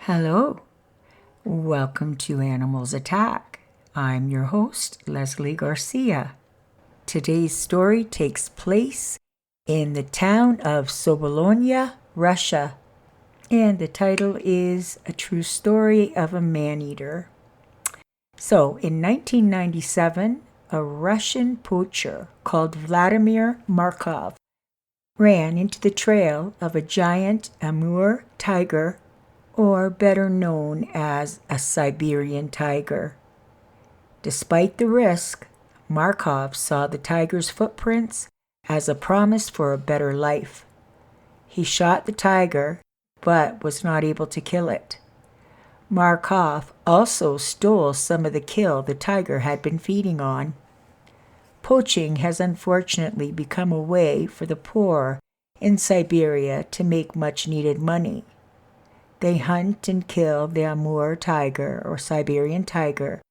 Hello, welcome to Animals Attack. I'm your host, Leslie Garcia. Today's story takes place in the town of Soboloniya, Russia, and the title is A True Story of a Man-Eater. So, in 1997, a Russian poacher called Vladimir Markov ran into the trail of a giant Amur tiger, or better known as a Siberian tiger. Despite the risk, Markov saw the tiger's footprints as a promise for a better life. He shot the tiger, but was not able to kill it. Markov also stole some of the kill the tiger had been feeding on. Poaching has unfortunately become a way for the poor in Siberia to make much-needed money. They hunt and kill the Amur tiger or Siberian tiger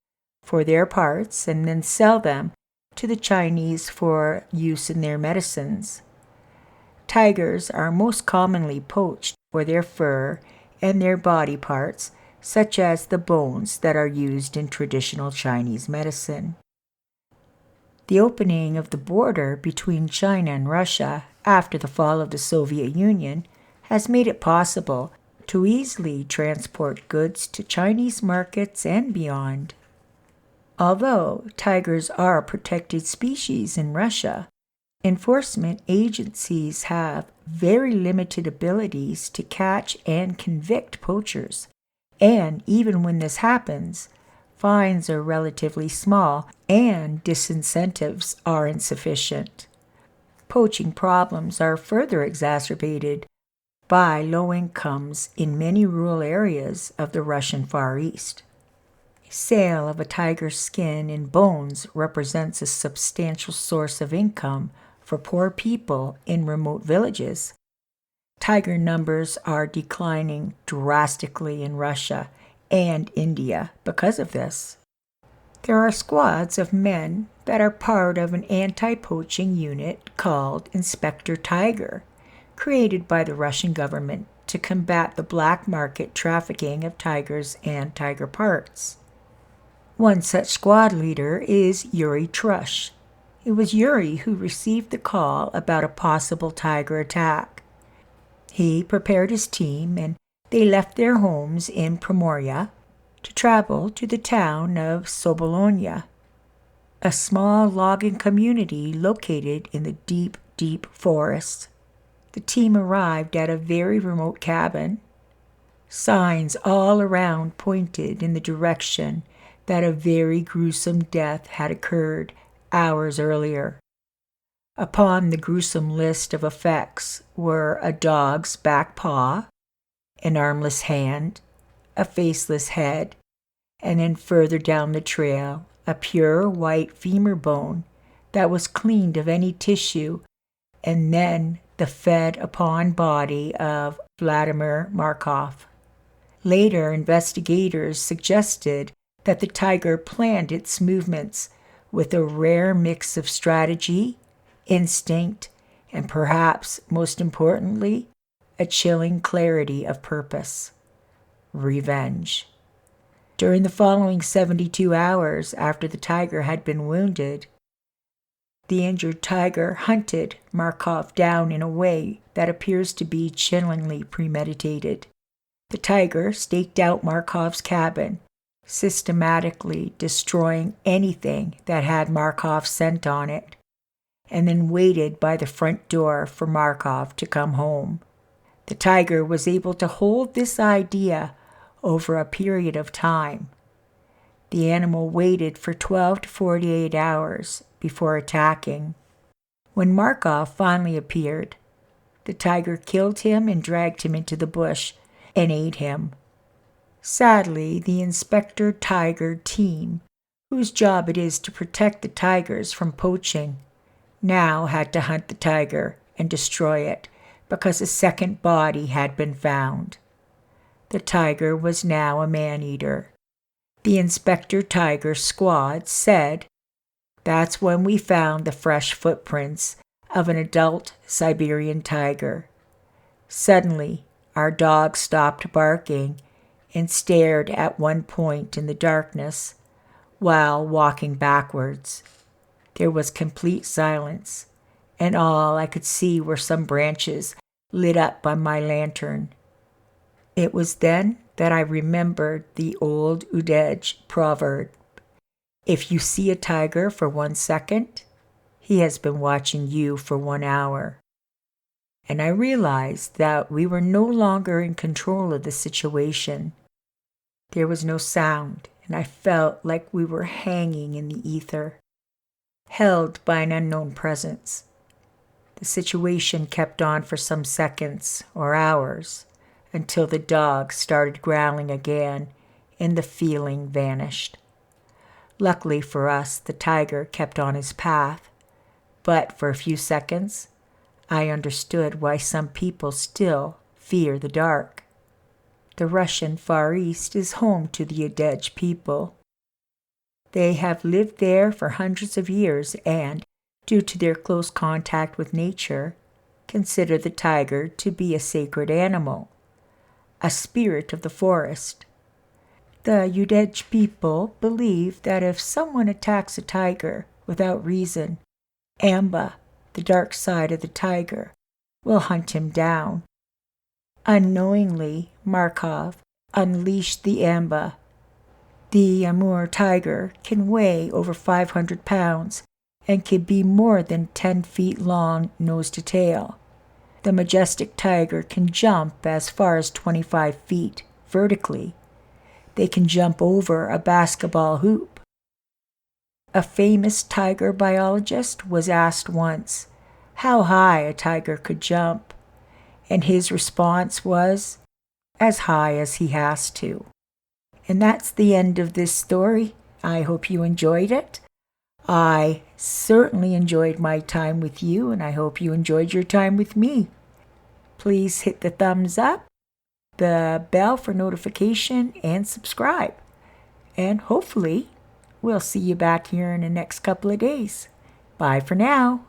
for their parts and then sell them to the Chinese for use in their medicines. Tigers are most commonly poached for their fur and their body parts, such as the bones that are used in traditional Chinese medicine. The opening of the border between China and Russia after the fall of the Soviet Union has made it possible to easily transport goods to Chinese markets and beyond. Although tigers are a protected species in Russia, enforcement agencies have very limited abilities to catch and convict poachers, and even when this happens, fines are relatively small and disincentives are insufficient. Poaching problems are further exacerbated by low incomes in many rural areas of the Russian Far East. Sale of a tiger's skin and bones represents a substantial source of income for poor people in remote villages. Tiger numbers are declining drastically in Russia and India because of this. There are squads of men that are part of an anti-poaching unit called Inspector Tiger, created by the Russian government to combat the black market trafficking of tigers and tiger parts. One such squad leader is Yuri Trush. It was Yuri who received the call about a possible tiger attack. He prepared his team and they left their homes in Primoria to travel to the town of Soboloniya, a small logging community located in the deep, deep forest. The team arrived at a very remote cabin. Signs all around pointed in the direction that a very gruesome death had occurred hours earlier. Upon the gruesome list of effects were a dog's back paw, an armless hand, a faceless head, and then further down the trail, a pure white femur bone that was cleaned of any tissue, and then the fed-upon body of Vladimir Markov. Later, investigators suggested that the tiger planned its movements with a rare mix of strategy, instinct, and perhaps, most importantly, a chilling clarity of purpose: revenge. During the following 72 hours after the tiger had been wounded, the injured tiger hunted Markov down in a way that appears to be chillingly premeditated. The tiger staked out Markov's cabin, systematically destroying anything that had Markov's scent on it, and then waited by the front door for Markov to come home. The tiger was able to hold this idea over a period of time. The animal waited for 12 to 48 hours before attacking. When Markov finally appeared, the tiger killed him and dragged him into the bush and ate him. Sadly, the Inspector Tiger team, whose job it is to protect the tigers from poaching, now had to hunt the tiger and destroy it because a second body had been found. The tiger was now a man-eater. The Inspector Tiger squad said, "That's when we found the fresh footprints of an adult Siberian tiger. Suddenly, our dog stopped barking and stared at one point in the darkness while walking backwards. There was complete silence, and all I could see were some branches lit up by my lantern. It was then that I remembered the old Udege proverb, "If you see a tiger for 1 second, he has been watching you for 1 hour." And I realized that we were no longer in control of the situation. There was no sound, and I felt like we were hanging in the ether, held by an unknown presence. The situation kept on for some seconds or hours until the dog started growling again and the feeling vanished. Luckily for us, the tiger kept on his path, but for a few seconds, I understood why some people still fear the dark. The Russian Far East is home to the Udege people. They have lived there for hundreds of years and, due to their close contact with nature, consider the tiger to be a sacred animal, a spirit of the forest. The Udege people believe that if someone attacks a tiger without reason, Amba, the dark side of the tiger, will hunt him down. Unknowingly, Markov unleashed the Amba. The Amur tiger can weigh over 500 pounds and can be more than 10 feet long nose to tail. The majestic tiger can jump as far as 25 feet vertically. They can jump over a basketball hoop. A famous tiger biologist was asked once how high a tiger could jump, and his response was, "As high as he has to." And that's the end of this story. I hope you enjoyed it. I certainly enjoyed my time with you, and I hope you enjoyed your time with me. Please hit the thumbs up, the bell for notification, and subscribe. And hopefully, we'll see you back here in the next couple of days. Bye for now.